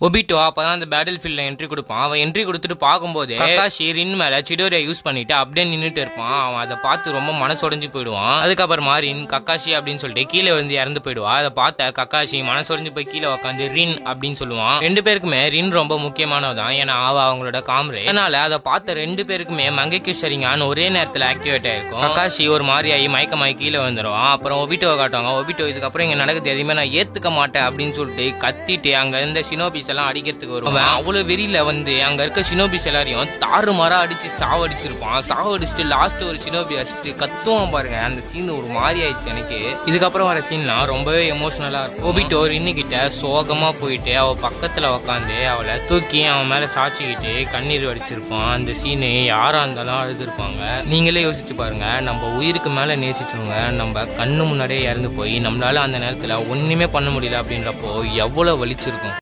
Obito அப்பதான் அந்த battle ஃபீல்ட்ல என்ட்ரி கொடுப்பான். அவன் என்ட்ரி கொடுத்துட்டு பார்க்கும்போது கக்காஷி ரின் மேல சிடோரியா யூஸ் பண்ணிட்டு அப்படியே நின்னுட்டு இருப்பான். அவன் அதை பார்த்து ரொம்ப மனசொடைஞ்சு போயிடுவான். அதுக்கப்புறமா ரின் கக்காஷி அப்படின்னு சொல்லிட்டு கீழே விழுந்து இறந்து போயிடுவா. அதை பார்த்த கக்காஷி மனசொடைஞ்சு போய் கீழே உட்காந்து ரின் அப்படின்னு சொல்லுவான். ரெண்டு பேருக்குமே ரின் ரொம்ப முக்கியமானதான், ஏன்னா அவங்களோட காம்ரே. அதனால அதை பார்த்த ரெண்டு பேருக்குமே மங்கைக்கு சரிங்கான்னு ஒரே நேரத்துல ஆக்டிவேட் ஆயிருக்கும். கக்காஷி ஒரு மாதிரி ஆகி மயக்கமாயி கீழே வந்துடுவான். அப்புறம் ஒபிட்டோ காட்டுவாங்க. ஒபிட்டோ இதுக்கப்புறம் இங்க நடக்குது எதுவுமே நான் ஏத்துக்க மாட்டேன் அப்படின்னு சொல்லிட்டு கத்திட்டு அங்க இருந்த ஷினோபிஸ் எல்லாம் அடிக்கிறதுக்கு வருவான். அவ்வளவு வெறியில வந்து அங்க இருக்க ஷினோபிஸ் எல்லாரையும் தாறு மாறா அடிச்சு சாவடிச்சிருப்பான். சாவடிச்சுட்டு லாஸ்ட் ஒரு ஷினோபி அடிச்சுட்டு கத்துவான் பாருங்க. அந்த சீன் ஒரு மாதிரி ஆயிடுச்சு எனக்கு. இதுக்கப்புறம் வர சீன்லாம் ரொம்பவே எமோஷனலா இருக்கும். ஒபிட்டோ ரின்னு கிட்ட சோகமா போயிட்டு அவ பக்கத்துல உக்காந்து அவளை தூக்கி அவன் மேல சாச்சிக்கிட்டு கண்ணீர் வடிச்சிருப்பான். அந்த சீனு யாரா இருந்தாலும் அழுதுருப்பாங்க. நீங்களே யோசிச்சு பாருங்க, நம்ம உயிருக்கு மேல நேசிச்சவங்க நம்ம கண்ணு முன்னாடியே இறந்து போய் நம்மளால அந்த நேரத்துல ஒண்ணுமே பண்ண முடியல அப்படின்றப்போ எவ்வளவு வலிச்சிருக்கும்.